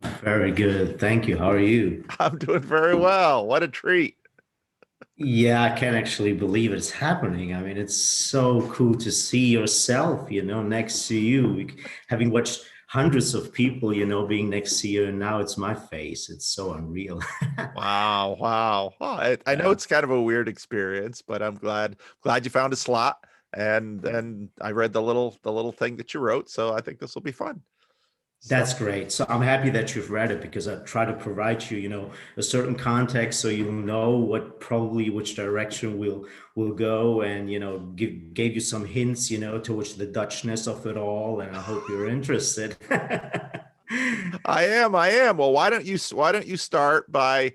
Very good. Thank you. How are you? I'm doing very well. What a treat. Yeah, I can't actually believe it's happening. I mean, it's so cool to see yourself, next to you. Having watched hundreds of people, being next to you, and now it's my face. It's so unreal. Wow, wow. Well, I know Yeah. it's kind of a weird experience, but I'm glad you found a slot and I read the little thing that you wrote, so I think this will be fun. So, That's great. So I'm happy that you've read it because I try to provide you, a certain context so you'll know what probably which direction we'll go, and gave you some hints, towards the Dutchness of it all, and I hope you're interested. I am. Well, why don't you start by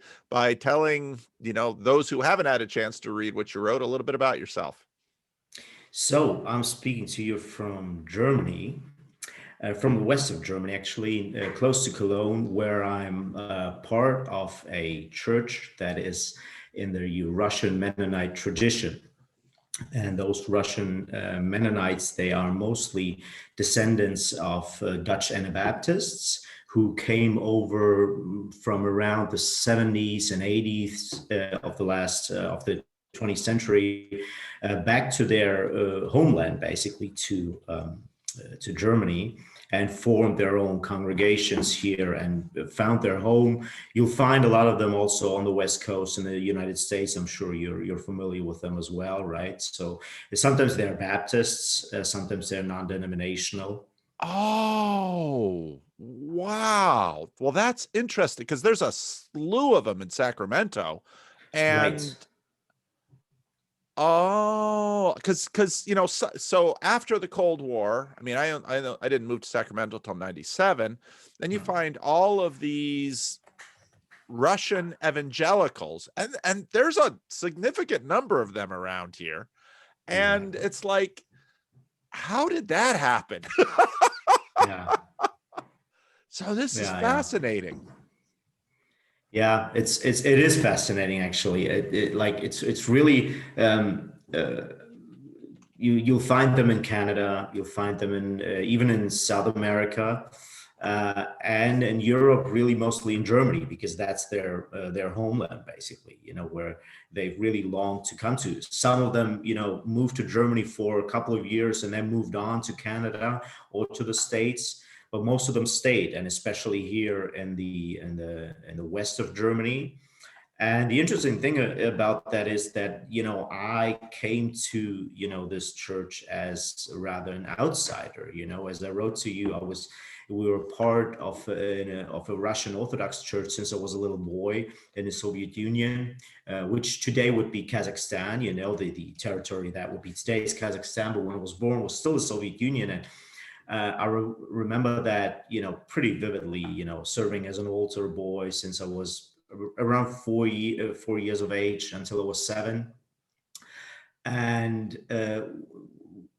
telling, those who haven't had a chance to read what you wrote a little bit about yourself. So I'm speaking to you from Germany, from the west of Germany, actually, close to Cologne, where I'm part of a church that is in the Russian Mennonite tradition. And those Russian Mennonites, they are mostly descendants of Dutch Anabaptists who came over from around the 70s and 80s of the 20th century back to their homeland, basically to Germany, and formed their own congregations here and found their home. You'll find a lot of them also on the West Coast in the United States. I'm sure you're familiar with them as well, right? So sometimes they're Baptists, sometimes they're non-denominational. Oh, wow. Well, that's interesting because there's a slew of them in Sacramento. Right. And because so after the Cold War, I mean, I didn't move to Sacramento till 97. Then you find all of these Russian evangelicals, and there's a significant number of them around here. Yeah. And it's like, how did that happen? Yeah. So this is Yeah. Yeah. fascinating. Yeah, it is fascinating actually. It's really you'll find them in Canada, you'll find them in even in South America, and in Europe, really mostly in Germany because that's their homeland basically. Where they really long to come to. Some of them, moved to Germany for a couple of years and then moved on to Canada or to the States, but most of them stayed, and especially here in the west of Germany. And the interesting thing about that is that I came to this church as rather an outsider. As I wrote to you, we were part of a Russian Orthodox church since I was a little boy in the Soviet Union, which today would be Kazakhstan. The territory that would be today's Kazakhstan, but when I was born was still the Soviet Union. And remember that, pretty vividly, serving as an altar boy since I was around 4 years of age until I was 7. And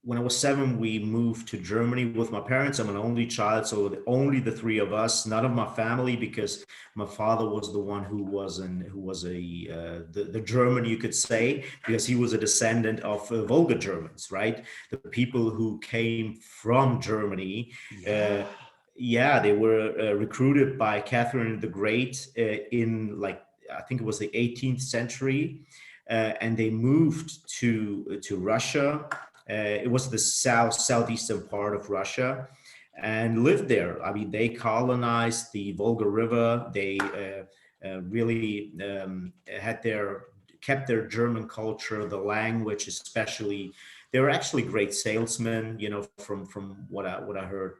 when I was 7, we moved to Germany with my parents. I'm an only child, so only the three of us, none of my family, because my father was the one who was the German, you could say, because he was a descendant of Volga Germans, right? The people who came from Germany. Yeah. Uh, yeah, they were recruited by Catherine the Great in, like, I think it was the 18th century, and they moved to Russia. It was the southeastern part of Russia, and lived there. I mean, they colonized the Volga River. They really had their kept their German culture, the language, especially. They were actually great salesmen, from what I heard.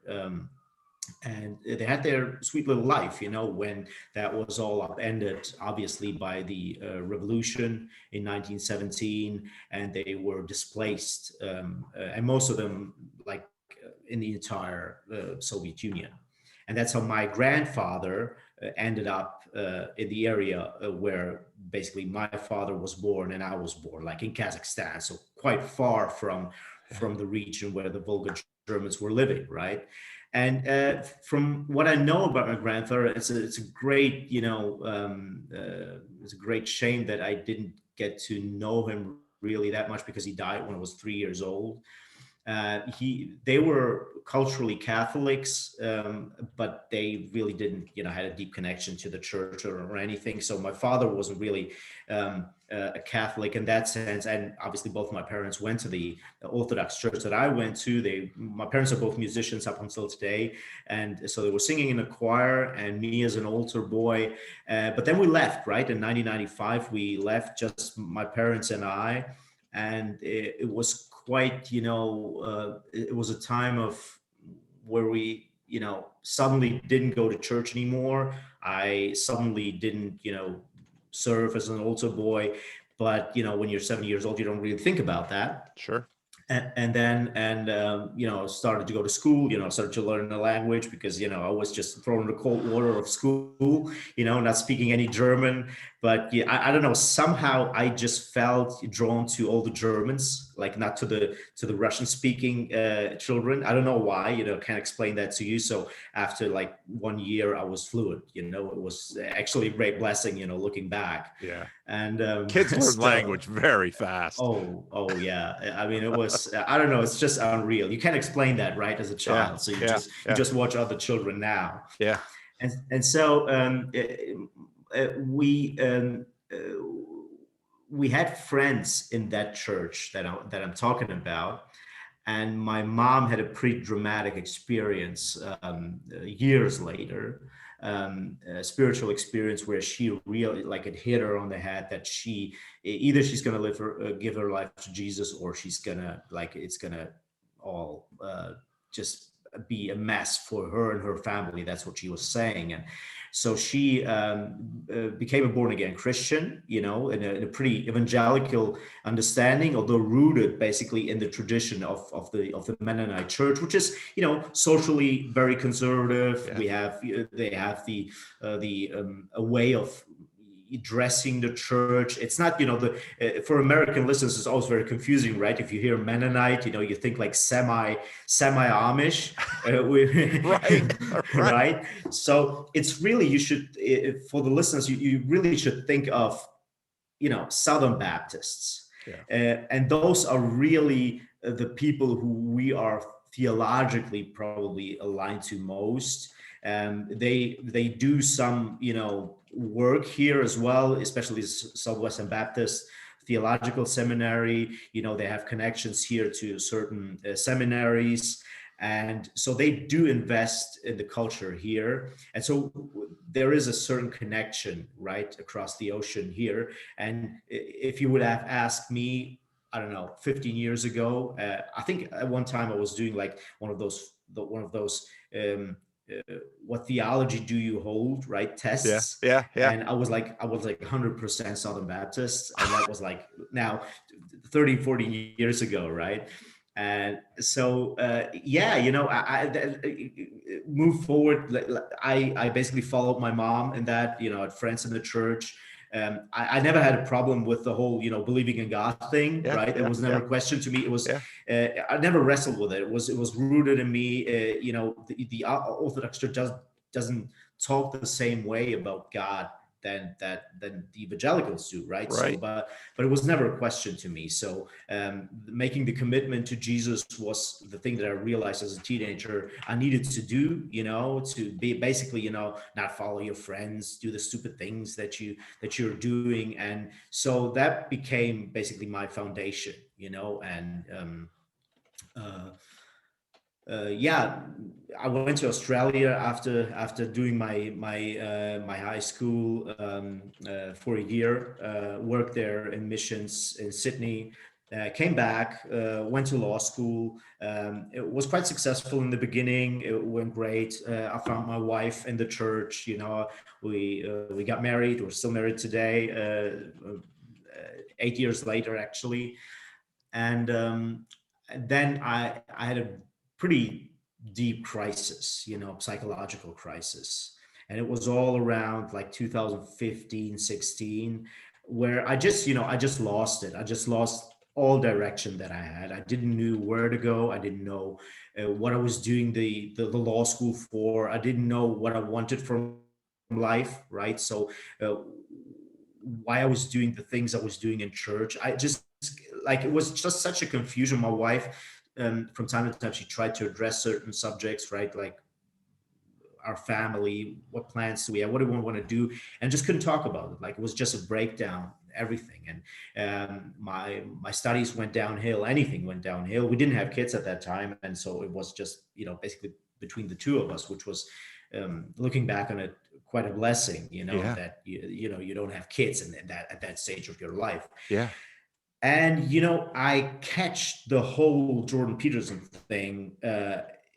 And they had their sweet little life, when that was all upended, obviously, by the revolution in 1917, and they were displaced, and most of them, like, in the entire Soviet Union. And that's how my grandfather ended up in the area where basically my father was born and I was born, like in Kazakhstan, so quite far from the region where the Volga Germans were living, right? And from what I know about my grandfather, it's a great, it's a great shame that I didn't get to know him really that much because he died when I was 3 years old. They were culturally Catholics, but they really didn't, had a deep connection to the church or anything. So my father wasn't really a Catholic in that sense, and obviously both my parents went to the Orthodox church that I went to. My parents are both musicians up until today, and so they were singing in a choir, and me as an altar boy. But then we left, right? In 1995, we left, just my parents and I, and it was quite, it was a time of where we, suddenly didn't go to church anymore. I suddenly didn't, serve as an altar boy. But, when you're 7 years old, you don't really think about that. Sure. And then started to go to school, started to learn the language because, I was just thrown in the cold water of school, not speaking any German. But yeah, I don't know, somehow I just felt drawn to all the Germans, like not to the Russian speaking children. I don't know why, can't explain that to you. So after like 1 year, I was fluent, it was actually a great blessing, looking back. Yeah. And kids learn language very fast. Oh yeah. I mean, it was, I don't know, it's just unreal. You can't explain that, right, as a child. Yeah, So you yeah. just watch other children now. Yeah. And so we had friends in that church that I'm talking about. And my mom had a pretty dramatic experience years later, a spiritual experience where she really, like, it hit her on the head that either she's going to give her life to Jesus, or she's going to, like, it's going to all just be a mess for her and her family. That's what she was saying. And so she became a born-again Christian, in a pretty evangelical understanding, although rooted basically in the tradition of the Mennonite church, which is, socially very conservative. Yeah. They have a way of dressing the church. It's not, for American listeners, it's always very confusing, right? If you hear Mennonite, you think like semi-Amish, Right. right? So it's really, you should, for the listeners, you really should think of, Southern Baptists. Yeah. And those are really the people who we are theologically probably aligned to most. They do some, work here as well, especially Southwestern Baptist Theological Seminary. They have connections here to certain seminaries. And so they do invest in the culture here. And so there is a certain connection, right, across the ocean here. And if you would have asked me, I don't know, 15 years ago, I think at one time I was doing like one of those what theology do you hold, right, tests. Yeah. And I was like 100% Southern Baptist, and that was like now 30, 40 years ago, right? And so I moved forward. I basically followed my mom in that, had friends in the church. I never had a problem with the whole, believing in God thing, right? It was never a question to me. It was, I never wrestled with it. It was rooted in me. The Orthodox Church doesn't talk the same way about God than the evangelicals do, right? So, but it was never a question to me. So making the commitment to Jesus was the thing that I realized as a teenager I needed to do, to be basically, not follow your friends, do the stupid things that you're doing. And so that became basically my foundation, and I went to Australia after doing my high school for a year. Worked there in missions in Sydney. Came back, went to law school. It was quite successful in the beginning. It went great. I found my wife in the church. We got married. We're still married today. 8 years later, actually, and then I had a pretty deep crisis, psychological crisis. And it was all around like 2015, 16, where I just lost it. I just lost all direction that I had. I didn't know where to go. I didn't know what I was doing the law school for. I didn't know what I wanted from life, right? So why I was doing the things I was doing in church. I just, like, it was just such a confusion. My wife from time to time, she tried to address certain subjects, right? Like our family, what plans do we have, what do we want to do, and just couldn't talk about it. Like it was just a breakdown, everything. And my studies went downhill. Anything went downhill. We didn't have kids at that time, and so it was just basically between the two of us, which was looking back on it quite a blessing. Yeah. That you don't have kids and that at that stage of your life. Yeah. And I catch the whole Jordan Peterson thing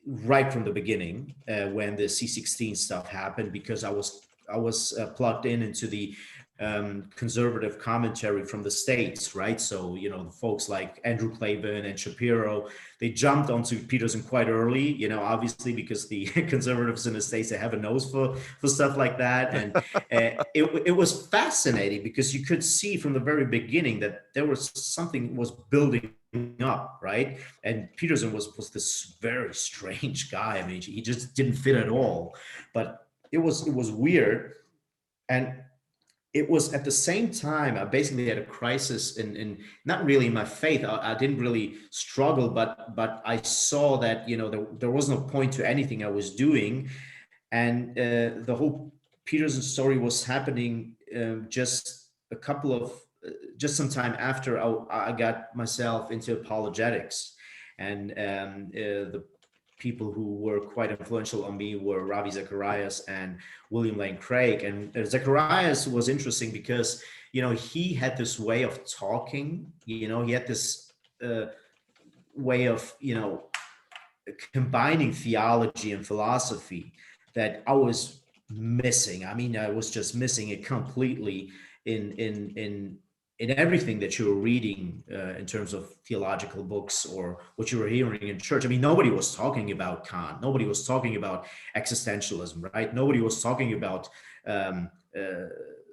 right from the beginning when the C16 stuff happened, because I was plugged into the conservative commentary from the States, right? So the folks like Andrew Klavan and Shapiro, they jumped onto Peterson quite early, obviously because the conservatives in the States, they have a nose for stuff like that. And it was fascinating because you could see from the very beginning that there was something was building up, right? And Peterson was this very strange guy. I mean, he just didn't fit at all. But it was weird. And it was at the same time I basically had a crisis in not really in my faith. I didn't really struggle, but I saw that there was no point to anything I was doing. And the whole Peterson story was happening just a couple of just some time after I got myself into apologetics. And the people who were quite influential on me were Ravi Zacharias and William Lane Craig. And Zacharias was interesting because he had this way of talking. He had this way of combining theology and philosophy that I was missing. I mean, I was just missing it completely in everything that you were reading in terms of theological books or what you were hearing in church. I mean, nobody was talking about Kant. Nobody was talking about existentialism, right? Nobody was talking about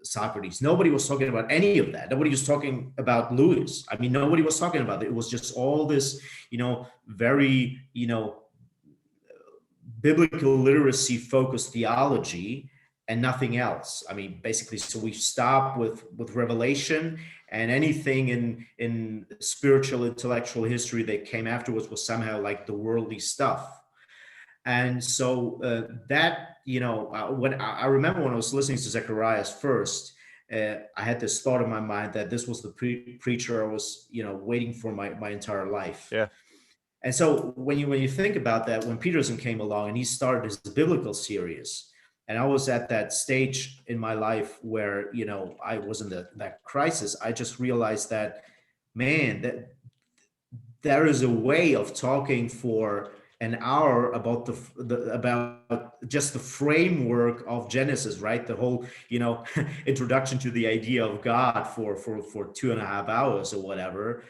Socrates. Nobody was talking about any of that. Nobody was talking about Lewis. I mean, nobody was talking about it. It was just all this, very, biblical literacy focused theology and nothing else. I mean, basically, so we stopped with Revelation, and anything in spiritual intellectual history that came afterwards was somehow like the worldly stuff. And so that when I remember when I was listening to Zacharias first, I had this thought in my mind that this was the preacher I was waiting for my entire life. Yeah. And so when you think about that, when Peterson came along and he started his biblical series, and I was at that stage in my life where I was in that crisis, I just realized that, man, that there is a way of talking for an hour about about just the framework of Genesis, right? The whole introduction to the idea of God for 2.5 hours or whatever.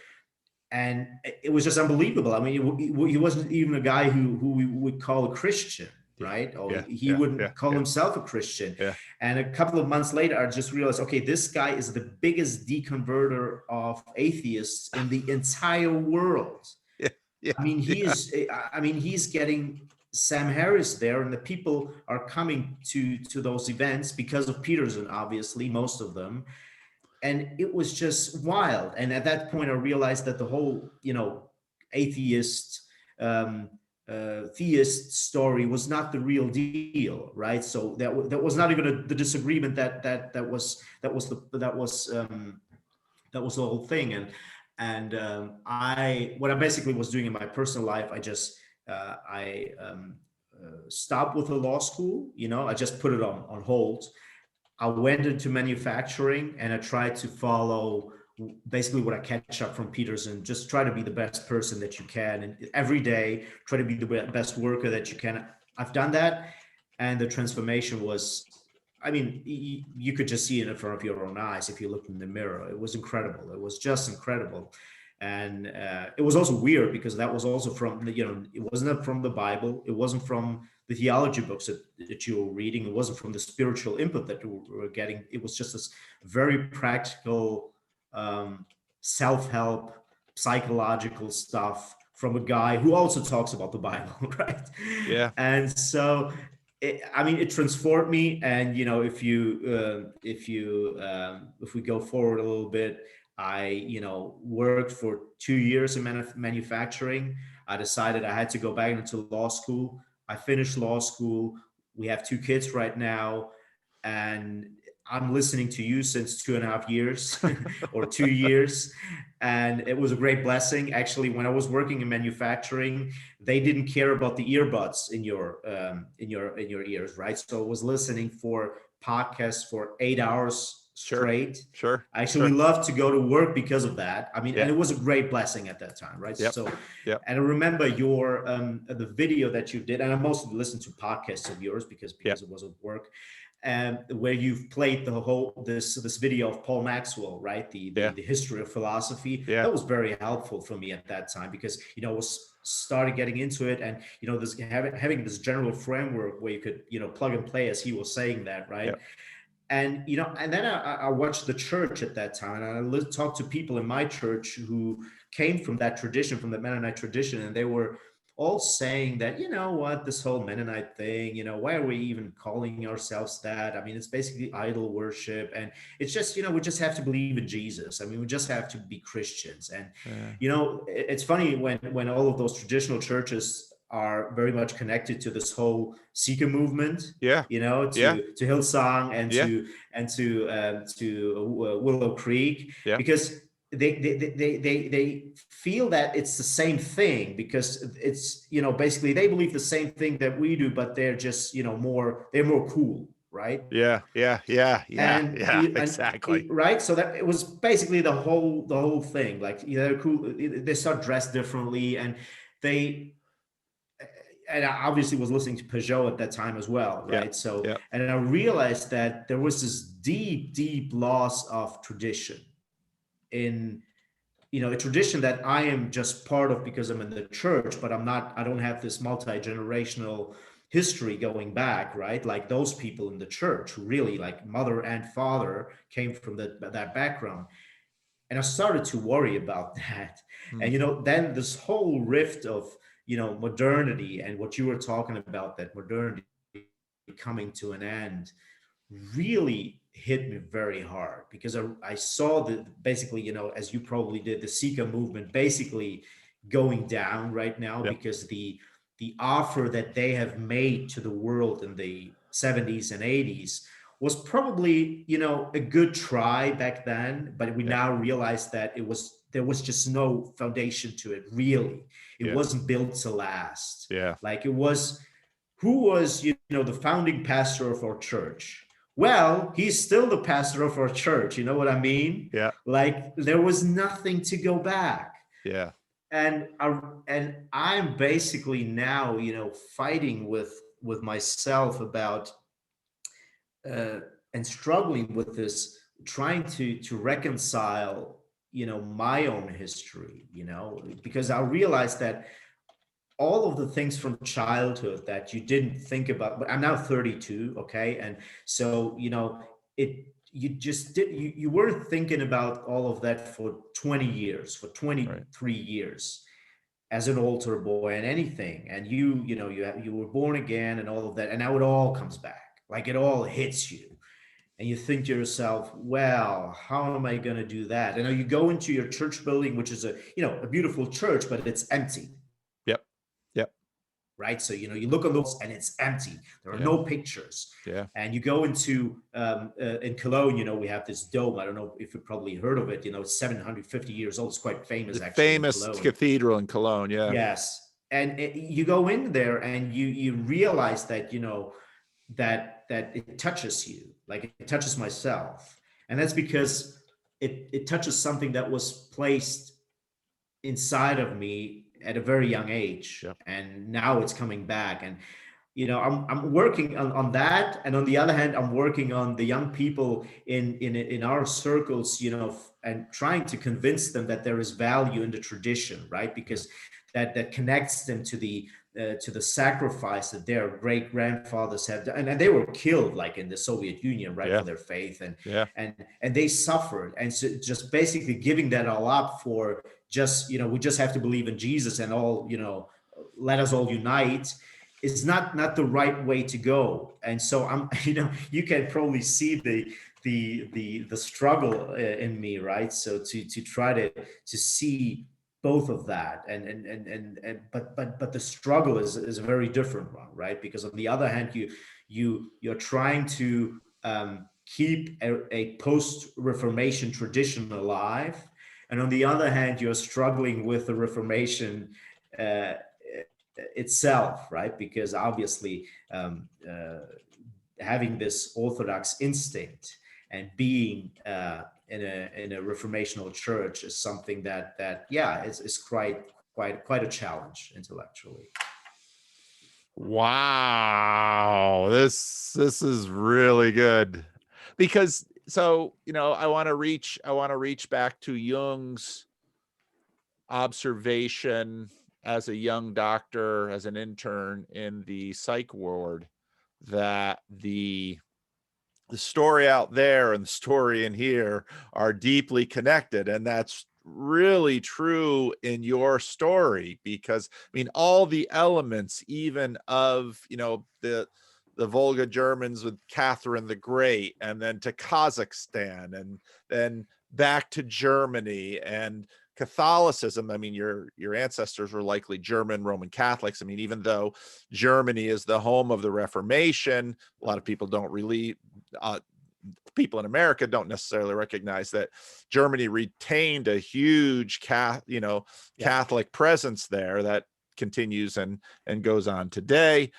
And it was just unbelievable. I mean, he wasn't even a guy who we would call a Christian, right? Or he wouldn't call himself a Christian. Yeah. And a couple of months later, I just realized, okay, this guy is the biggest deconverter of atheists in the entire world. Yeah. I mean, he's getting Sam Harris there, and the people are coming to those events because of Peterson, obviously, most of them. And it was just wild. And at that point, I realized that the whole, atheist, theist story was not the real deal, right? So that was not even the disagreement that was the whole thing. And what I basically was doing in my personal life, I just stopped with the law school. I just put it on hold. I went into manufacturing and I tried to follow basically what I catch up from Peterson. Just try to be the best person that you can, and every day try to be the best worker that you can. I've done that, and the transformation was, I mean, you could just see it in front of your own eyes if you looked in the mirror. It was incredible. It was just incredible. And it was also weird because that was also from, it wasn't from the Bible. It wasn't from the theology books that you were reading. It wasn't from the spiritual input that you were getting. It was just this very practical, self-help, psychological stuff from a guy who also talks about the Bible, right? Yeah. And so, it transformed me. And if we go forward a little bit, I worked for 2 years in manufacturing. I decided I had to go back into law school. I finished law school. We have 2 kids right now, and I'm listening to you since 2.5 years or 2 years. And it was a great blessing. Actually, when I was working in manufacturing, they didn't care about the earbuds in your ears, right? So I was listening for podcasts for 8 hours Sure. straight. Sure. I actually loved to go to work because of that. I mean, Yeah. and it was a great blessing at that time, right? Yep. So, Yep. and I remember your the video that you did, and I mostly listened to podcasts of yours because Yep. it was at work, where you've played the whole this video of Paul Maxwell, right? The history of philosophy. Yeah. That was very helpful for me at that time because I was started getting into it, and this having this general framework where you could plug and play, as he was saying that, right? Yep. And and then I watched the church at that time, and I talked to people in my church who came from that tradition, from the Mennonite tradition, and they were all saying that, what, this whole Mennonite thing, why are we even calling ourselves that? I mean, it's basically idol worship, and it's just, we just have to believe in Jesus. I mean, we just have to be Christians. And it's funny when all of those traditional churches are very much connected to this whole seeker movement, to Hillsong and to Willow Creek, because they feel that it's the same thing, because it's basically they believe the same thing that we do, but they're just they're more cool, right? Exactly. Right. So that it was basically the whole thing. Like they're cool. They start dressed differently, and I obviously was listening to Peugeot at that time as well, right? And I realized that there was this deep loss of tradition in a tradition that I am just part of because I'm in the church, but I don't have this multi-generational history going back, right? Like those people in the church who really, like mother and father, came from that background. And I started to worry about that. And then this whole rift of modernity, and what you were talking about, that modernity coming to an end, really hit me very hard, because I saw basically, as you probably did, the Sika movement basically going down right now, because the offer that they have made to the world in the 70s and 80s was probably, a good try back then, but we now realize that there was just no foundation to it, really. It wasn't built to last. Like it was, who was, the founding pastor of our church? Well, he's still the pastor of our church. You know what I mean? Like there was nothing to go back. And I'm basically now, fighting with myself about and struggling with this, trying to reconcile, my own history, because I realized that all of the things from childhood that you didn't think about, but I'm now 32, okay? And so, you just did, you weren't thinking about all of that for 20 years, for 23 years as an altar boy and anything. And you were born again and all of that. And now it all comes back, like it all hits you. And you think to yourself, well, how am I going to do that? And you go into your church building, which is a beautiful church, but it's empty. Right. So, you look on those and it's empty. There are no pictures. And you go into in Cologne, we have this dome. I don't know if you've probably heard of it. It's 750 years old. It's quite famous, actually. Famous cathedral in Cologne. Yes. And you go in there and you realize that, that it touches you, like it touches myself. And that's because it touches something that was placed inside of me at a very young age, and now it's coming back. And I'm working on that, and on the other hand, I'm working on the young people in our circles, and trying to convince them that there is value in the tradition, right? Because that connects them to the sacrifice that their great grandfathers have done, and they were killed, like in the Soviet Union, right, for their faith, and they suffered, and so just basically giving that all up for just we just have to believe in Jesus and all, let us all unite, is not the right way to go. And so I'm you can probably see the struggle in me, right? So to try to see both of that, and but the struggle is a very different one, right? Because on the other hand, you're trying to keep a post-Reformation tradition alive, and on the other hand, you're struggling with the Reformation itself, right? Because obviously, having this Orthodox instinct and being in a reformational church is something that yeah, is quite a challenge intellectually. Wow, this is really good, because so I want to reach back to Jung's observation as a young doctor, as an intern in the psych ward, that the story out there and the story in here are deeply connected. And that's really true in your story, because I mean, all the elements, even of, the Volga Germans with Catherine the Great, and then to Kazakhstan, and then back to Germany, and Catholicism. I mean, your ancestors were likely German Roman Catholics. I mean, even though Germany is the home of the Reformation, a lot of people don't really, people in America don't necessarily recognize that Germany retained a huge Catholic presence there that continues and goes on today.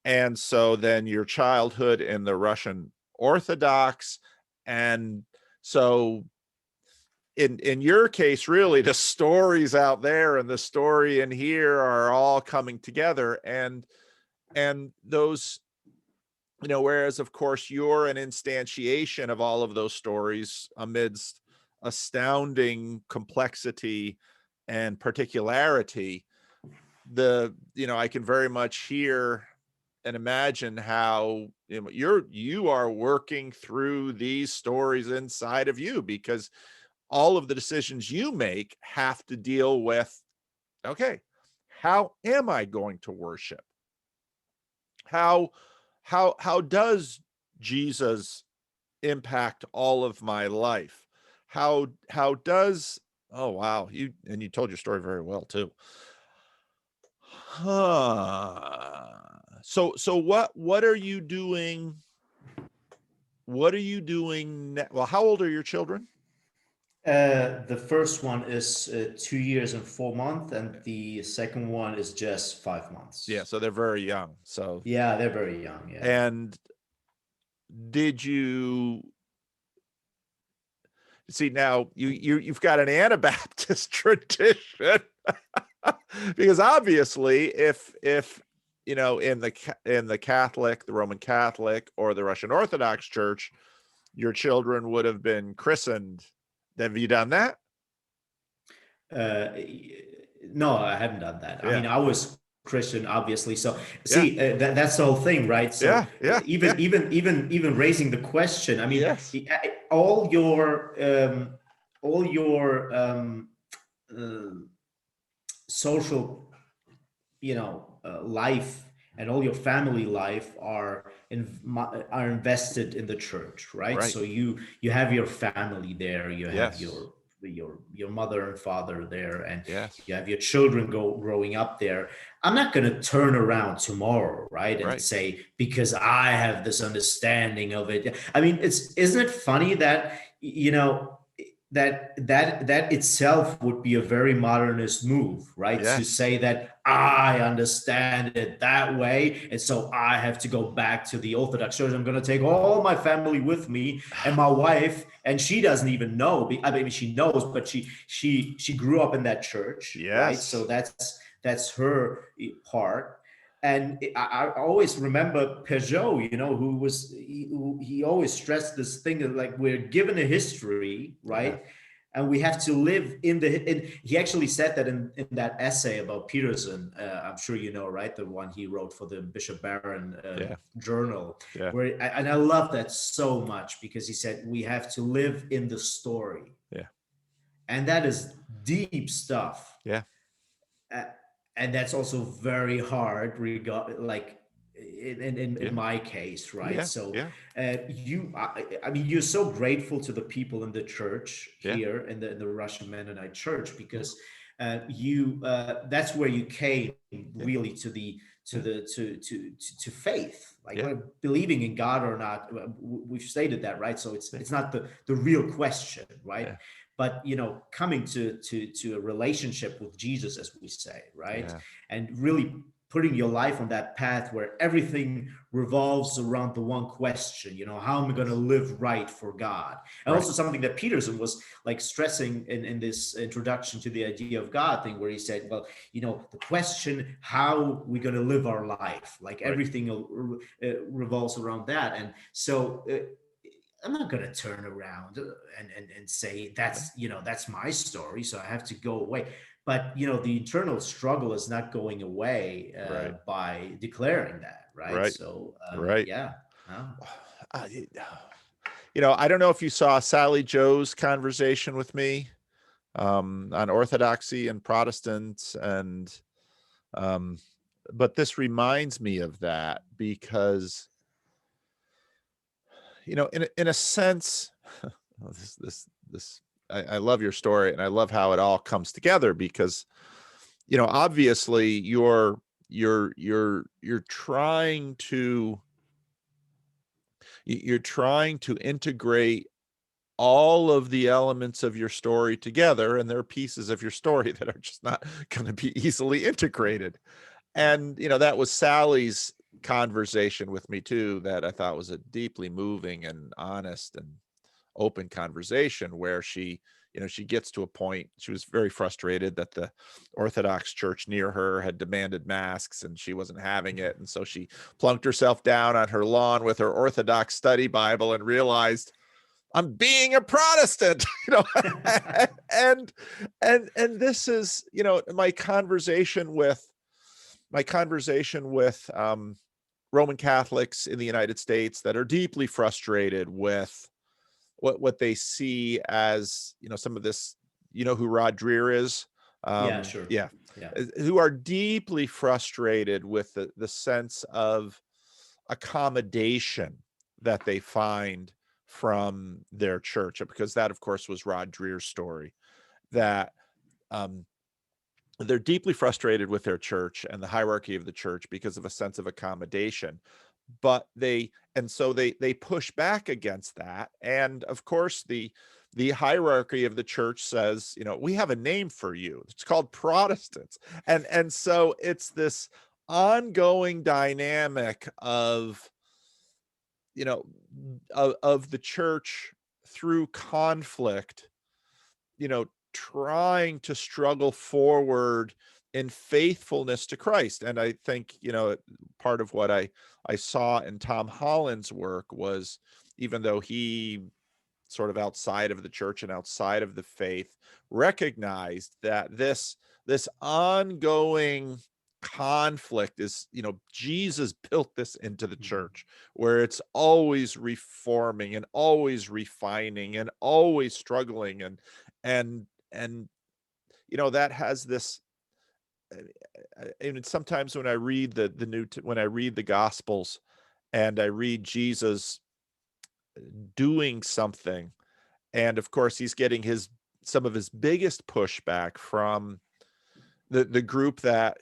And so then your childhood in the Russian Orthodox, and so in your case, really the stories out there and the story in here are all coming together, and those, whereas of course you're an instantiation of all of those stories amidst astounding complexity and particularity. I can very much hear and imagine how you are working through these stories inside of you, because all of the decisions you make have to deal with, okay, how am I going to worship? How does Jesus impact all of my life? How does, oh wow, you told your story very well too. So what are you doing? What are you doing? Well, how old are your children? The first one is 2 years and 4 months, and the second one is just 5 months. Yeah, so they're very young. So yeah, they're very young. Yeah. And did you see, now you've got an Anabaptist tradition, because obviously if in the Catholic, the Roman Catholic, or the Russian Orthodox Church, your children would have been christened. Have you done that? No, I haven't done that. Yeah. I mean, I was Christian, obviously. So see, that's the whole thing, right? So even raising the question, I mean, Yes. all your social, life, and all your family life are invested in the church, right? Right. So you have your family there, you have Yes. your mother and father there, and Yes. you have your children growing up there. I'm not going to turn around tomorrow, right, and Right. say, because I have this understanding of it. I mean, isn't it funny that that itself would be a very modernist move, right? Yes. To say that I understand it that way, and so I have to go back to the Orthodox Church. I'm going to take all my family with me, and my wife, and she doesn't even know. I mean, she knows, but she grew up in that church, Yes. right? So that's her part. And I always remember Peugeot, he always stressed this thing of, like, we're given a history, right? Yeah. And we have to live in he actually said that in that essay about Peterson, I'm sure you know, right? The one he wrote for the Bishop Barron journal. Yeah. And I love that so much, because he said we have to live in the story. Yeah. And that is deep stuff. Yeah. And that's also very hard, like in my case, right? So I mean, you're so grateful to the people in the church here in the Russian Mennonite church, because that's where you came really to faith, like Yeah. believing in God or not. We've stated that, right? So it's not the real question, right? Yeah. But coming to a relationship with Jesus, as we say, right? Yeah. And really putting your life on that path where everything revolves around the one question, how am I going to live right for God? And Right. also something that Peterson was like stressing in this introduction to the idea of God thing, where he said, well, the question, how we're going to live our life, like Right. everything revolves around that. And so I'm not going to turn around and say that's my story, so I have to go away. But the internal struggle is not going away Right. by declaring that, right? Right. So Right. yeah. No. Uh, I don't know if you saw Sally Joe's conversation with me on Orthodoxy and Protestants, and but this reminds me of that because in a sense, this I love your story, and I love how it all comes together because obviously you're trying to integrate all of the elements of your story together, and there are pieces of your story that are just not going to be easily integrated. And that was Sally's conversation with me too, that I thought was a deeply moving and honest and open conversation, where she gets to a point. She was very frustrated that the Orthodox church near her had demanded masks and she wasn't having it, and so she plunked herself down on her lawn with her Orthodox study Bible and realized, I'm being a Protestant, and this is, my conversation with Roman Catholics in the United States that are deeply frustrated with what they see as, some of this, who Rod Dreher is. Yeah, sure. Yeah. Yeah. Who are deeply frustrated with the sense of accommodation that they find from their church, because that, of course, was Rod Dreher's story, that they're deeply frustrated with their church and the hierarchy of the church because of a sense of accommodation. But they push back against that. And of course, the hierarchy of the church says, we have a name for you. It's called Protestants. And so it's this ongoing dynamic of, of the church through conflict, trying to struggle forward in faithfulness to Christ. And I think, part of what I saw in Tom Holland's work was, even though he sort of outside of the church and outside of the faith recognized that this ongoing conflict is, Jesus built this into the church, where it's always reforming and always refining and always struggling, and that has this. And sometimes when I read when I read the Gospels and I read Jesus doing something, and of course he's getting some of his biggest pushback from the group that,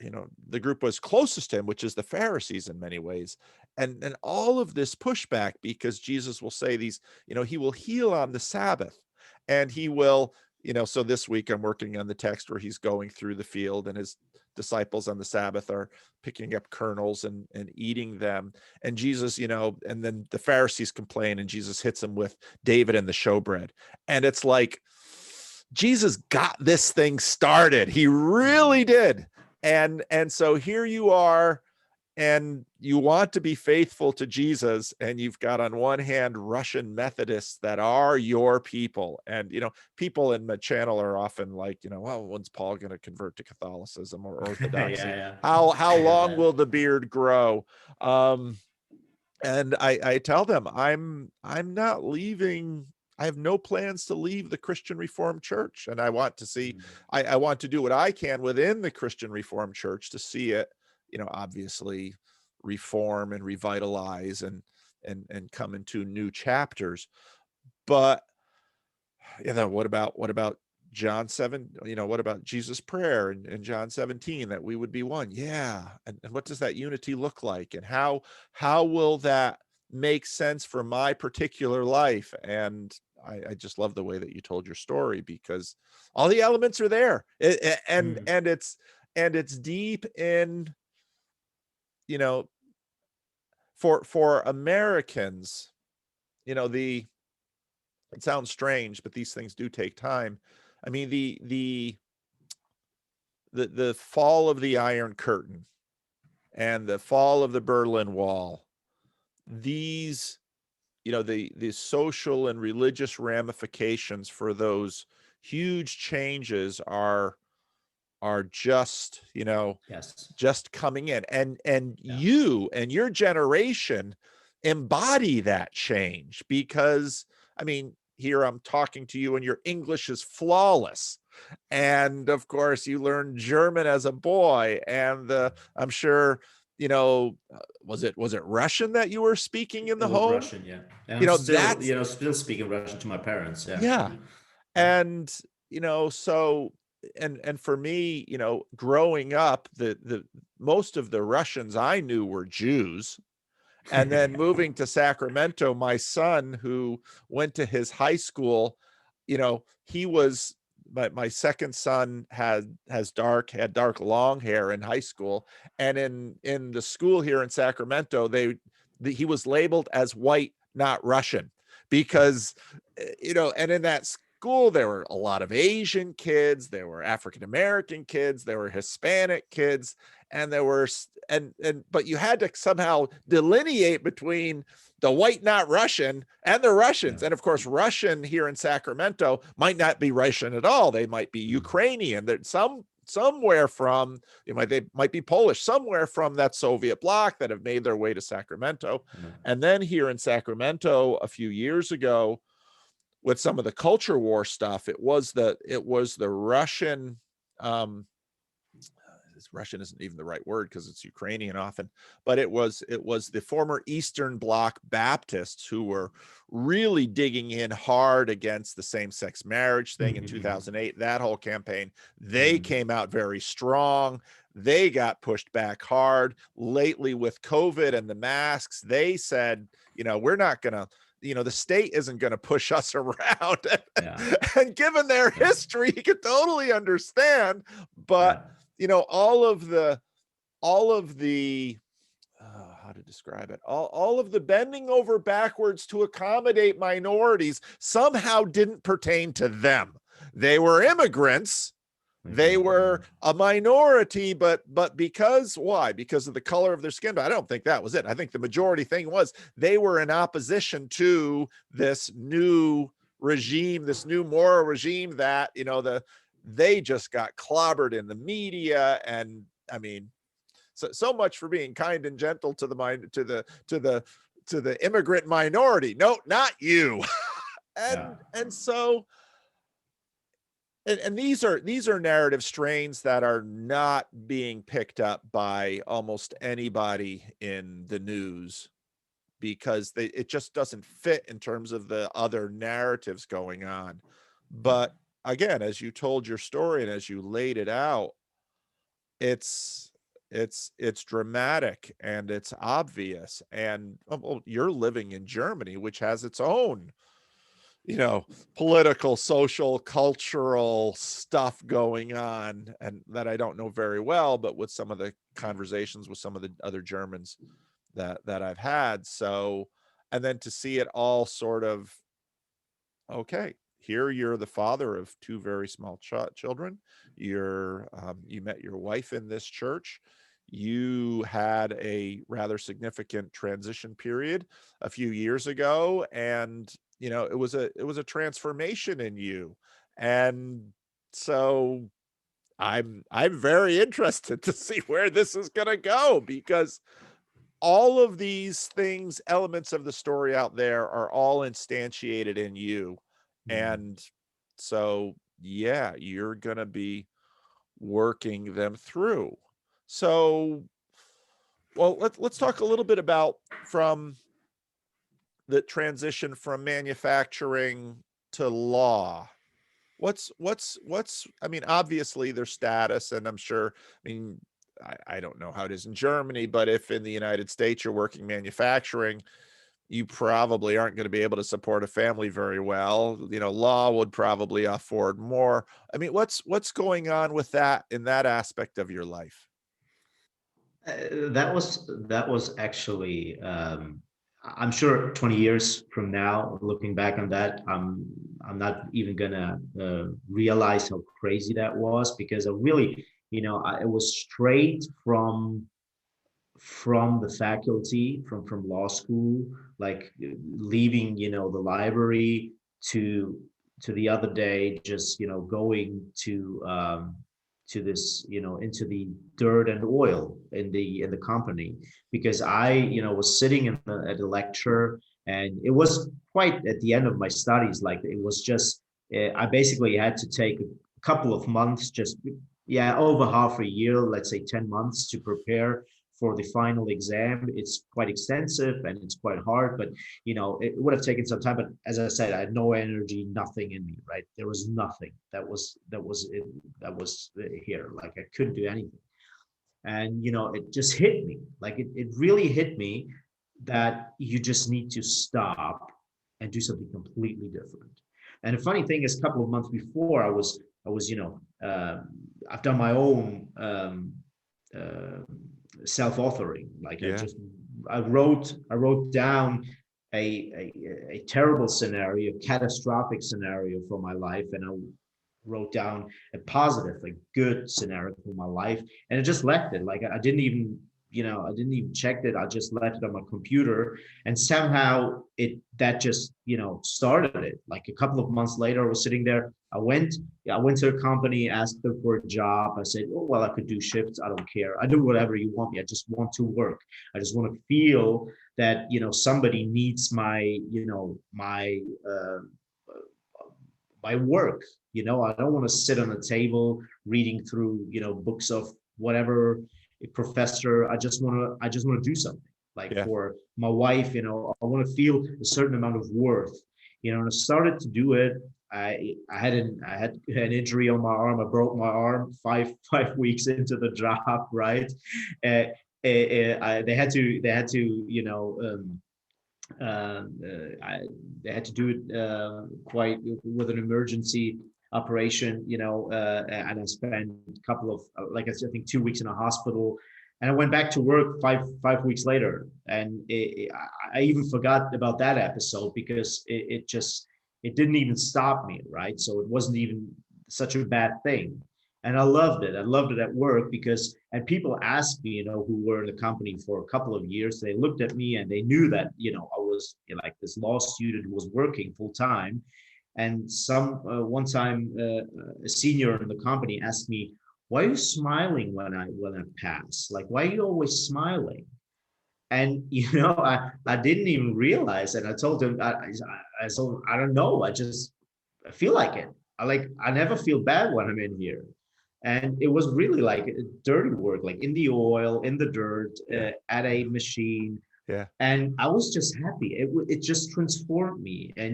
the group was closest to him, which is the Pharisees in many ways. And all of this pushback, because Jesus will say these, he will heal on the Sabbath, and he will, so this week I'm working on the text where he's going through the field and his disciples on the Sabbath are picking up kernels and eating them. And Jesus, and then the Pharisees complain, and Jesus hits them with David and the showbread. And it's like, Jesus got this thing started. He really did. And so here you are, and you want to be faithful to Jesus, and you've got on one hand Russian Methodists that are your people, and people in the channel are often like, well, when's Paul going to convert to Catholicism or Orthodoxy? Yeah. How long will the beard grow? And I tell them, I'm not leaving. I have no plans to leave the Christian Reformed Church, and I want to see. I want to do what I can within the Christian Reformed Church to see it, obviously reform and revitalize and come into new chapters. But what about John 7, what about Jesus' prayer in John 17, that we would be one? Yeah. And what does that unity look like? And how will that make sense for my particular life? And I just love the way that you told your story, because all the elements are there. And it's deep in, for Americans, it sounds strange, but these things do take time. I mean, the fall of the Iron Curtain and the fall of the Berlin Wall, these, the social and religious ramifications for those huge changes are just, Yes. just coming in. And Yeah. you and your generation embody that change, because, I mean, here I'm talking to you and your English is flawless. And of course, you learned German as a boy, and I'm sure, was it Russian that you were speaking in It the was home? Russian, yeah. And I'm still, That's, still speaking Russian to my parents. Yeah. yeah. And, so, and for me, growing up, the most of the Russians I knew were Jews. And then moving to Sacramento, my son, who went to his high school, he was, my second son had dark long hair in high school, and in the school here in Sacramento, he was labeled as white, not Russian, because and in that school there were a lot of Asian kids, there were African American kids, there were Hispanic kids, and there were but you had to somehow delineate between the white, not Russian, and the Russians. Yeah. And of course, Russian here in Sacramento might not be Russian at all. They might be Ukrainian. That somewhere from, they might be Polish, somewhere from that Soviet bloc that have made their way to Sacramento. And then here in Sacramento a few years ago, with some of the culture war stuff, it was the Russian, Russian isn't even the right word because it's Ukrainian often, but it was the former Eastern Bloc Baptists who were really digging in hard against the same-sex marriage thing in 2008, that whole campaign. They came out very strong. They got pushed back hard. Lately with COVID and the masks, they said, we're not going to, the state isn't going to push us around. And given their history, you could totally understand. But all of the how to describe it, all of the bending over backwards to accommodate minorities somehow didn't pertain to them. They were immigrants. They were a minority, but why? Because of the color of their skin. But I don't think that was it. I think the majority thing was they were in opposition to this new regime, this new moral regime that, they just got clobbered in the media. And I mean, so much for being kind and gentle to the immigrant minority. No, not you. And so, and these are narrative strains that are not being picked up by almost anybody in the news, because it just doesn't fit in terms of the other narratives going on. But again, as you told your story and as you laid it out, it's dramatic and it's obvious. And you're living in Germany, which has its own, political, social, cultural stuff going on, and that I don't know very well, but with some of the conversations with some of the other Germans that I've had. So, and then to see it all sort of, okay, here you're the father of two very small children. You met your wife in this church. You had a rather significant transition period a few years ago, and it was a transformation in you. And so I'm very interested to see where this is going to go, because all of these things, elements of the story out there, are all instantiated in you. And so, yeah, you're going to be working them through. So, well, let's talk a little bit about from the transition from manufacturing to law. what's I mean, obviously their status, and I'm sure, I mean, I don't know how it is in Germany, but if in the United States you're working manufacturing, you probably aren't going to be able to support a family very well. You know, law would probably afford more. I mean, what's going on with that in that aspect of your life? That was actually, I'm sure 20 years from now, looking back on that, I'm not even gonna realize how crazy that was, because I really, it was straight from the faculty, from law school, like leaving, the library to the other day, just going to this, into the dirt and oil in the company, because I, was sitting at a lecture, and it was quite at the end of my studies. Like, it was just, I basically had to take a couple of months, just, yeah, over half a year, let's say 10 months, to prepare for the final exam. It's quite extensive and it's quite hard, but it would have taken some time. But as I said, I had no energy, nothing in me, right? There was nothing that was here. Like, I couldn't do anything. And it just hit me. Like, it really hit me that you just need to stop and do something completely different. And the funny thing is, a couple of months before, I was I've done my own uh, self-authoring. Like, Yeah. I wrote down a terrible scenario, a catastrophic scenario for my life, and I wrote down a positive, a good scenario for my life, and I just left it. Like, I didn't even check it. I just left it on my computer, and somehow that just started it. Like, a couple of months later, I was sitting there. I went to a company, asked them for a job. I said, "Oh, well, I could do shifts. I don't care. I do whatever you want me. I just want to work. I just want to feel that somebody needs my work. I don't want to sit on a table reading through books of whatever professor. I just want to do something, like, Yeah. for my wife. I want to feel a certain amount of worth. And I started to do it. I had an injury on my arm. I broke my arm five weeks into the job, right? uh, they had to uh, I, they had to do it quite with an emergency operation, and I spent a couple of, like I said, I think 2 weeks in a hospital, and I went back to work five weeks later, and I even forgot about that episode, because it didn't even stop me, right? So it wasn't even such a bad thing. And I loved it. I loved it at work, because, and people asked me, who were in the company for a couple of years, they looked at me and they knew that, I was like this law student who was working full time. And one time, a senior in the company asked me, "Why are you smiling when I pass? Like, why are you always smiling?" And I didn't even realize. And I told him, I don't know. I feel like it. I never feel bad when I'm in here. And it was really like dirty work, like in the oil, in the dirt, Yeah. at a machine. Yeah. And I was just happy. It just transformed me. And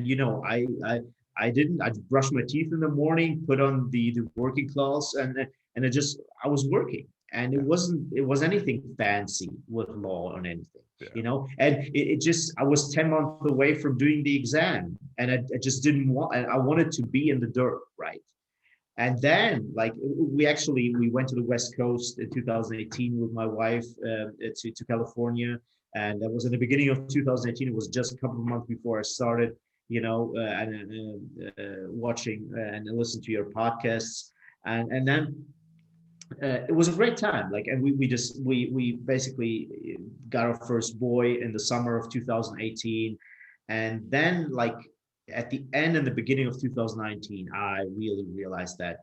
I brushed my teeth in the morning, put on the working clothes, and I was working. And Yeah. it was anything fancy with law or anything, Yeah. and it just, I was 10 months away from doing the exam, and I just didn't want, and I wanted to be in the dirt, right? And then, like, we went to the West Coast in 2018 with my wife, to California. And that was in the beginning of 2018. It was just a couple of months before I started, watching and listening to your podcasts. And then it was a great time. Like, and we basically got our first boy in the summer of 2018. And then, like, at the end and the beginning of 2019, I really realized that,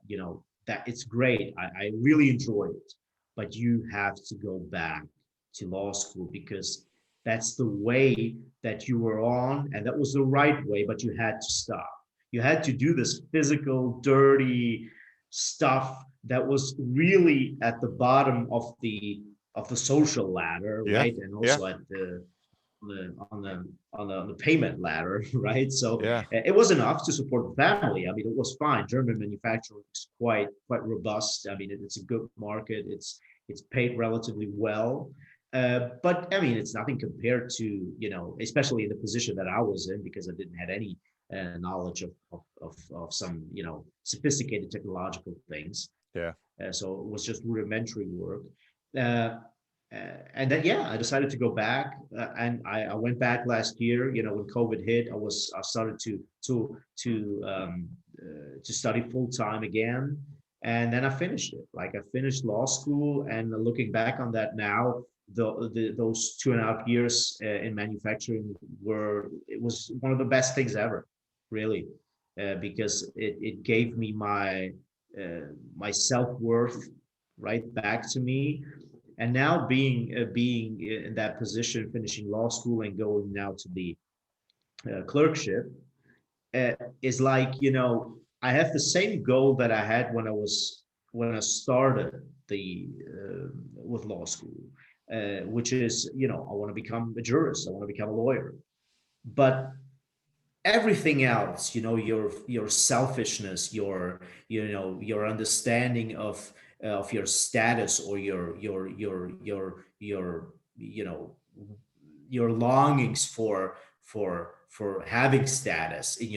that it's great. I really enjoy it, but you have to go back to law school, because that's the way that you were on, and that was the right way, but you had to stop. You had to do this physical, dirty stuff that was really at the bottom of the social ladder, Yeah. right? And Yeah. also at the on the payment ladder, right? So Yeah. it was enough to support the family. I mean, it was fine. German manufacturing is quite robust. I mean, it's a good market. It's paid relatively well. But I mean, it's nothing compared to, especially in the position that I was in, because I didn't have any knowledge of some, sophisticated technological things. Yeah. So it was just rudimentary work. Uh, and then, yeah, I decided to go back, and I went back last year. When COVID hit, I started to study full time again, and then I finished it. Like, I finished law school, and looking back on that now, those 2.5 years in manufacturing it was one of the best things ever, really, because it gave me my self-worth right back to me. And now being in that position, finishing law school and going now to the clerkship, uh, is like, I have the same goal that I had when I started the with law school, which is, I want to become a jurist, I want to become a lawyer. But everything else, your selfishness, your understanding of your status, or your your longings for having status in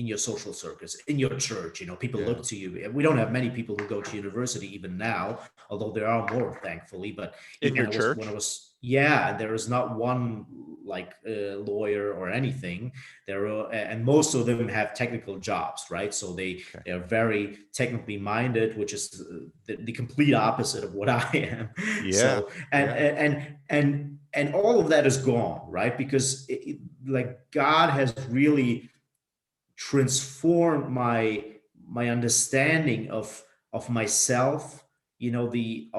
your social circles, in your church. People Yeah. look to you. We don't have many people who go to university even now, although there are more, thankfully. But In your when I church? was, yeah, there is not one like lawyer or anything. There are, and most of them have technical jobs, right? So Okay. they're very technically minded, which is the complete opposite of what I am. Yeah. So Yeah. and all of that is gone, right? Because like, God has really transformed my understanding of myself. The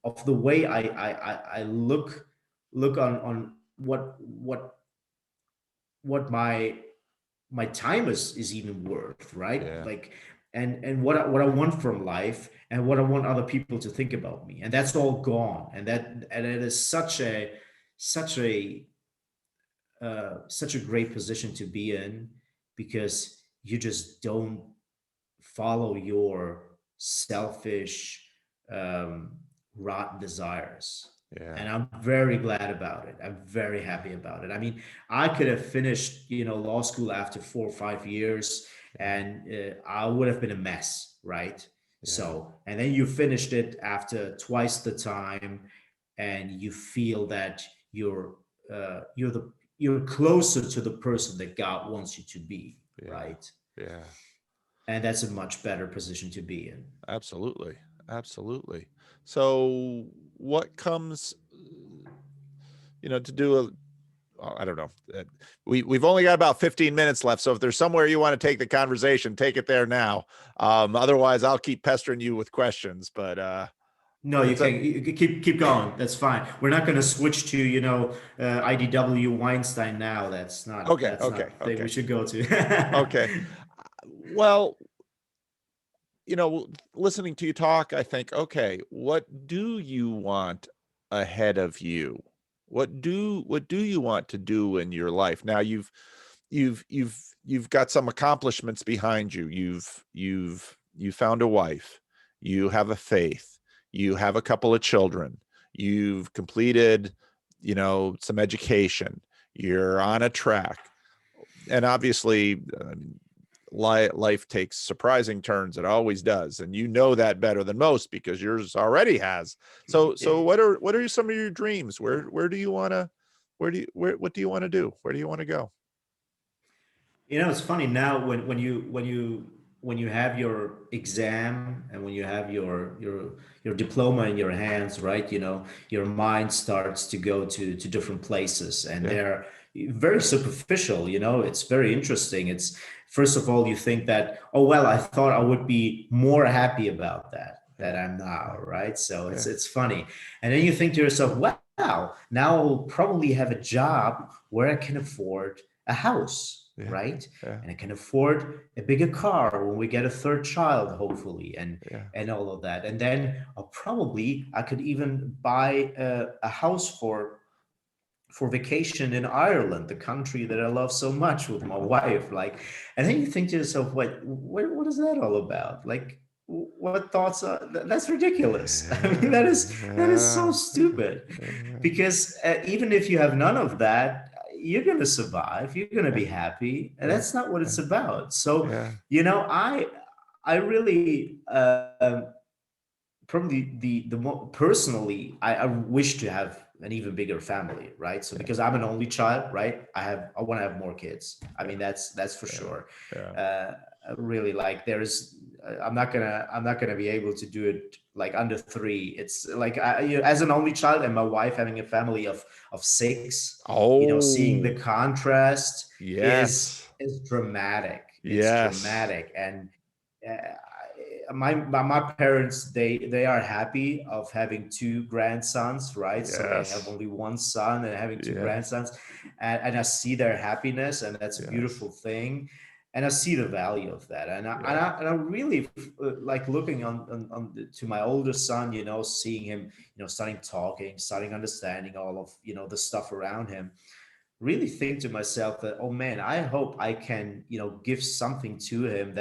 of the way I look on what my time is even worth, right? Yeah. Like, and what I want from life, and what I want other people to think about me, and that's all gone. And it is such a such a great position to be in, because you just don't follow your selfish, um, rotten desires. Yeah. And I'm very glad about it. I'm very happy about it. I mean, I could have finished, law school after 4 or 5 years, Yeah. and I would have been a mess, right? Yeah. So, and then you finished it after twice the time, and you feel that you're closer to the person that God wants you to be, Yeah. right? Yeah. And that's a much better position to be in. Absolutely. Absolutely. So what comes, to do I don't know. We've only got about 15 minutes left. So if there's somewhere you want to take the conversation, take it there now. Otherwise I'll keep pestering you with questions, but, No, you it's a, can keep going. That's fine. We're not going to switch to IDW Weinstein now. okay. That's Okay. not the thing we Okay. should go Okay. to. Well, listening to you talk, I think, okay, what do you want ahead of you? What do you want to do in your life? Now you've got some accomplishments behind you. You found a wife, you have a faith, you have a couple of children, you've completed, some education, you're on a track. And obviously, life takes surprising turns. It always does, and that better than most because yours already has. So what are some of your dreams? Where do you want to what do you want to do? Where do you want to go? It's funny now, when you have your exam, and when you have your diploma in your hands, right? Your mind starts to go to different places, and Yeah. they're very superficial. It's very interesting. It's, first of all, you think that, oh well, I thought I would be more happy about that Yeah. I'm now, right? So Yeah. it's funny. And then you think to yourself, wow, now I'll probably have a job where I can afford a house, Yeah. right? Yeah. And I can afford a bigger car when we get a third child, hopefully, and Yeah. all of that. And then I could even buy a house for for vacation in Ireland, the country that I love so much with my wife. Like, and then you think to yourself, what is that all about? Like, what thoughts are that's ridiculous. I mean, that is so stupid, because even if you have none of that, you're going to survive, you're going to be happy, and that's not what it's about. So, I really, probably the more personally, I wish to have an even bigger family, right? So because I'm an only child, right, I want to have more kids. I mean, that's for sure. Really, like, I'm not gonna be able to do it like under 3. It's like, as an only child and my wife having a family of 6, seeing the contrast Yes. is dramatic. It's Yes. dramatic. And my parents, they are happy of having 2 grandsons, right? So they have Yes. only 1 son and having 2 Yeah. grandsons, and I see their happiness, and that's a beautiful thing, and I see the value of that, and I really like looking to my older son, seeing him, starting talking, starting understanding all of the stuff around him. Really think to myself that, oh man, I hope I can give something to him,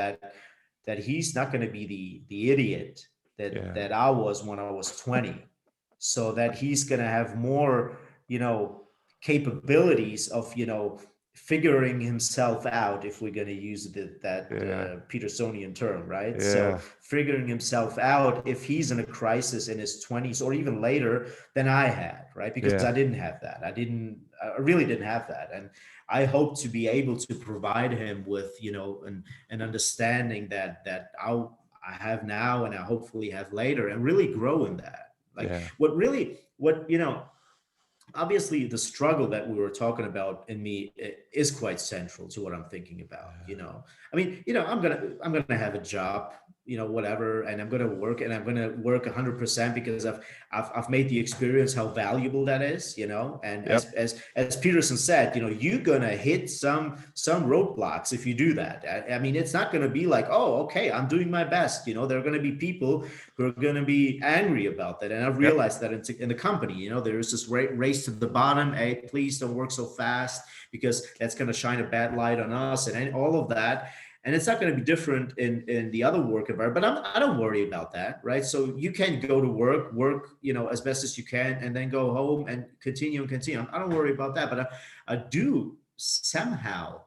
that he's not going to be the idiot that I was when I was 20, so that he's going to have more capabilities of figuring himself out, if we're going to use that Petersonian term, right? So figuring himself out if he's in a crisis in his 20s or even later than I had, right? Because I didn't have that. I really didn't have that. And I hope to be able to provide him with, an understanding that I have now and I hopefully have later, and really grow in that. Like, obviously the struggle that we were talking about in me is quite central to what I'm thinking about. I mean, I'm gonna have a job, whatever, and I'm gonna work, and I'm gonna work 100%, because I've made the experience how valuable that is. And as Peterson said, you're gonna hit some roadblocks if you do that. I mean, it's not gonna be like, oh, okay, I'm doing my best. There are gonna be people who are gonna be angry about that, and I've realized that in the company, there is this race to the bottom. Hey, please don't work so fast, because that's going to shine a bad light on us, and all of that. And it's not going to be different in the other work environment, but I don't worry about that, right? So you can go to work, as best as you can, and then go home and continue. I don't worry about that, but I do somehow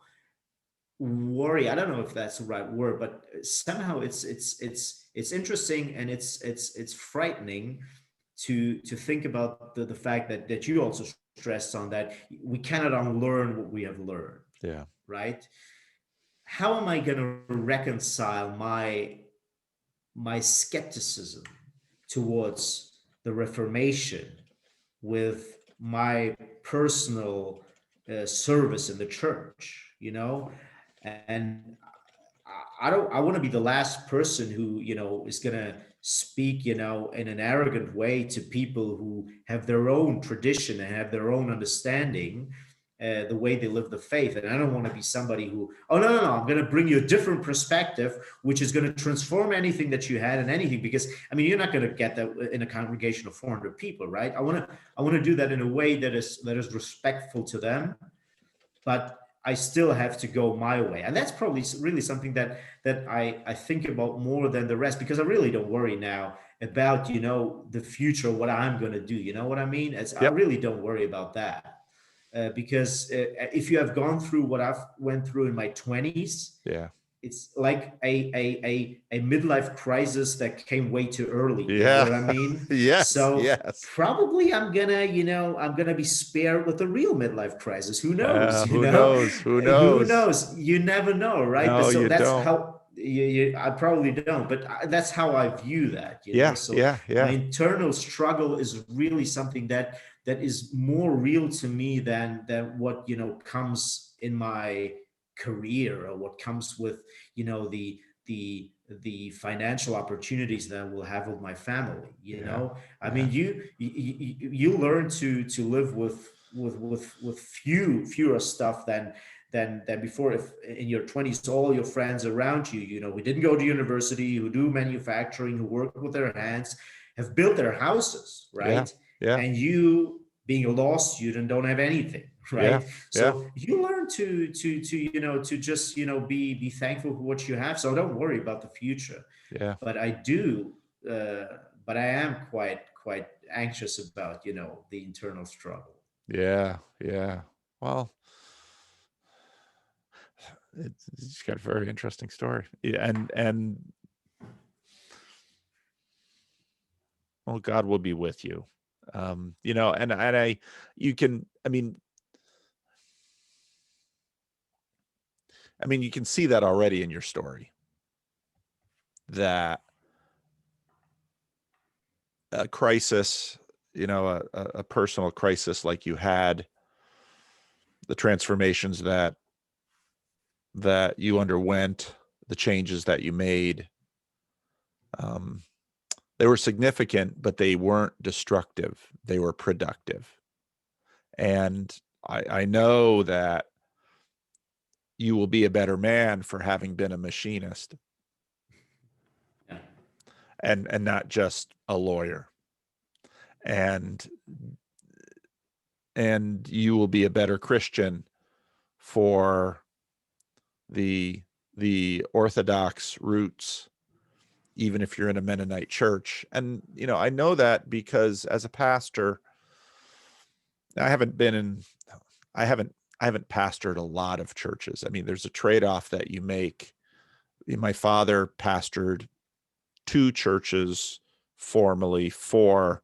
worry. I don't know if that's the right word, but somehow it's interesting, and it's frightening to think about the fact that you also stressed on, that we cannot unlearn what we have learned. Right? How am I going to reconcile my skepticism towards the Reformation with my personal service in the church? And I want to be the last person who is going to speak in an arrogant way to people who have their own tradition and have their own understanding, the way they live the faith. And I don't want to be somebody who, oh no, I'm going to bring you a different perspective, which is going to transform anything that you had and anything. Because I mean, you're not going to get that in a congregation of 400 people, right? I want to do that in a way that is respectful to them, but I still have to go my way. And that's probably really something that I think about more than the rest, because I really don't worry now about, the future, what I'm going to do. You know what I mean? I really don't worry about that. Because if you have gone through what I've went through in my 20s, it's like a midlife crisis that came way too early. You know what I mean? So probably I'm gonna be spared with a real midlife crisis. Who knows? Who knows? Who knows? You never know, right? No, So you that's don't. how. I probably don't, but that's how I view that. So my internal struggle is really something that is more real to me than what comes in my career, or what comes with the financial opportunities that I will have with my family. I mean, you learn to live with fewer stuff than before. If in your 20s, all your friends around you, who didn't go to university, who do manufacturing, who work with their hands, have built their houses, right? And you being a law student, don't have anything, Yeah. right? Yeah. So you learn to just be thankful for what you have. So don't worry about the future. Yeah. But I do, but I am quite anxious about the internal struggle. Yeah. Yeah. Well, it's got a very interesting story. Yeah, and well, God will be with you. And you can, you can see that already in your story, that a crisis, a personal crisis like you had, the transformations that you underwent, the changes that you made, they were significant, but they weren't destructive. They were productive. And I know that you will be a better man for having been a machinist, Yeah. and not just a lawyer. And you will be a better Christian for the Orthodox roots, even if you're in a Mennonite church. And I know that because as a pastor, I haven't pastored a lot of churches. There's a trade-off that you make. My father pastored 2 churches formally, 4,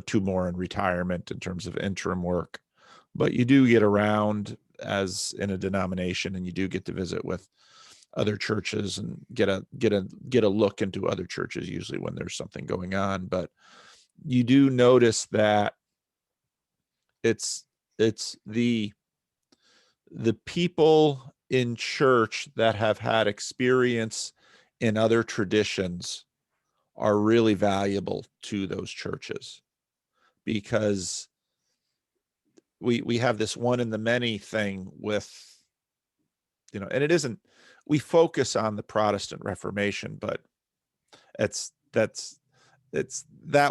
2 more in retirement in terms of interim work. But you do get around as in a denomination, and you do get to visit with other churches and get a look into other churches, usually when there's something going on. But you do notice that it's the people in church that have had experience in other traditions are really valuable to those churches, because we have this one in the many thing with, and it isn't, we focus on the Protestant Reformation, but that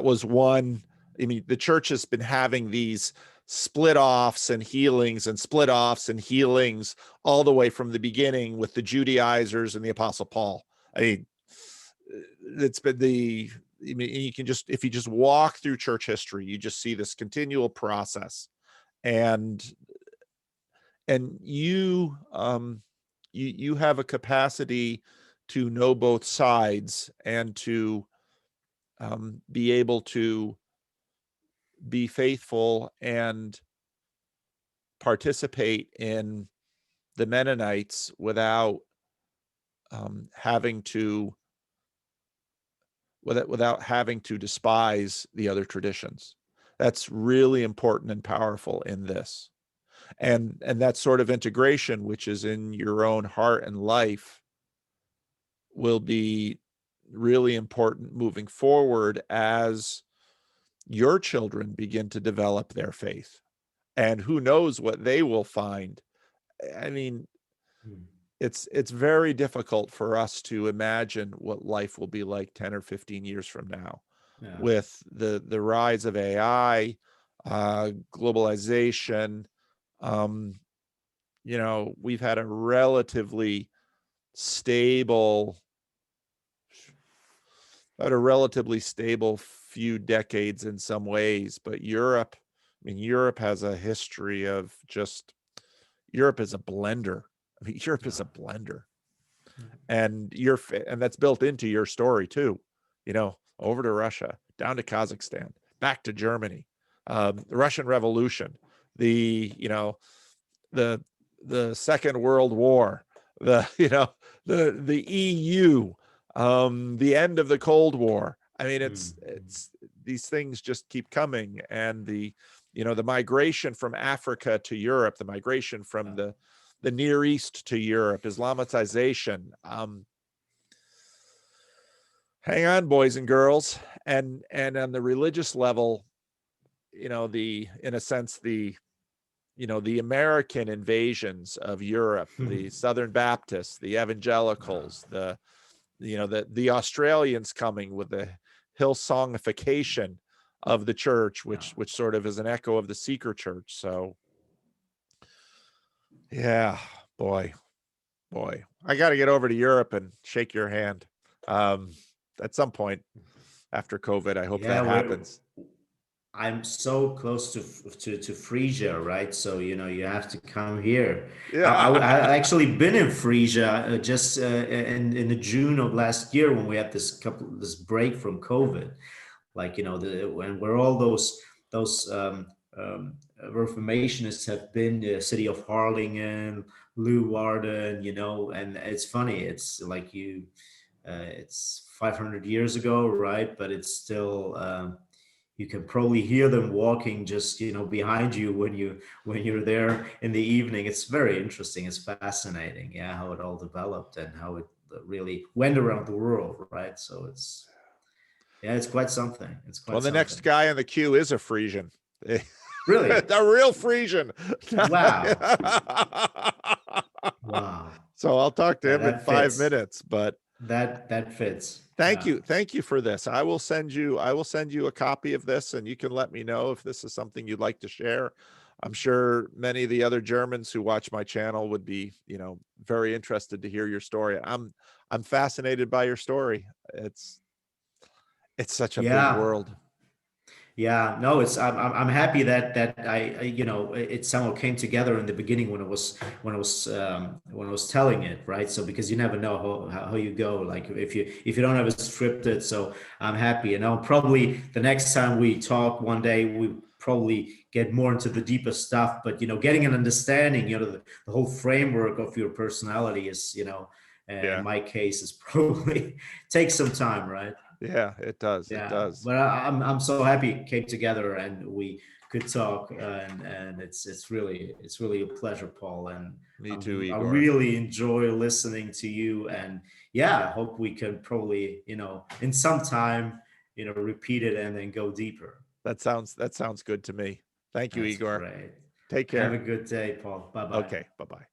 was one. The church has been having these split offs and healings and split offs and healings all the way from the beginning with the Judaizers and the Apostle Paul. It's been you can just, if you just walk through church history, you just see this continual process. And you have a capacity to know both sides and to be able to be faithful and participate in the Mennonites without having to despise the other traditions. That's really important and powerful in this. And that sort of integration, which is in your own heart and life, will be really important moving forward as your children begin to develop their faith. And who knows what they will find. It's very difficult for us to imagine what life will be like 10 or 15 years from now. Yeah. With the rise of AI, globalization. We've had a relatively stable few decades in some ways, but Europe has a history of just, Europe is a blender. Europe is a blender. And that's built into your story too. Over to Russia, down to Kazakhstan, back to Germany, the Russian Revolution, the Second World War, the EU, the end of the Cold War. It's these things just keep coming, and the migration from Africa to Europe, the migration from the Near East to Europe, Islamicization. Hang on, boys and girls. And on the religious level, in a sense, the American invasions of Europe, the Southern Baptists, the evangelicals, the Australians coming with the Hillsongification, of the church, Yeah. which sort of is an echo of the seeker church. So yeah, boy, I got to get over to Europe and shake your hand at some point after COVID. I hope Yeah, that happens. I'm so close to Frisia, right? So you have to come here. I Yeah. actually been in Frisia just in the June of last year when we had this break from COVID. Like when where all those Reformationists have been, the city of Harlingen, Leeuwarden, and it's funny. It's like it's 500 years ago, right? But it's still. You can probably hear them walking just behind you when you're there in the evening. It's very interesting. It's fascinating, yeah, how it all developed and how it really went around the world, right? So it's quite something. It's Well, quite the next something. guy in the queue is a Frisian. Really? A real Frisian. Wow. Wow. So I'll talk to Yeah, him in that 5 fits. minutes, but That fits. thank Yeah. you. Thank you for this. I will send you a copy of this, and you can let me know if this is something you'd like to share. I'm sure many of the other Germans who watch my channel would be, very interested to hear your story. I'm fascinated by your story. It's such a big Yeah. world. Yeah, no, I'm happy that it somehow came together in the beginning when I was telling it, right? So because you never know how you go, like if you don't have it scripted. So I'm happy, probably the next time we talk one day we probably get more into the deeper stuff. But getting an understanding, the whole framework of your personality is, in Yeah. my case, is probably takes some time, right? Yeah, it does. It Yeah, does. but I'm so happy it came together and we could talk, and it's really a pleasure, Paul, and Me too, I Igor. really enjoy listening to you, and yeah, I hope we can probably in some time repeat it and then go deeper. That sounds good to me. Thank you, That's Igor. great. Take Have a care. good day, Paul. Bye bye. Okay, bye-bye.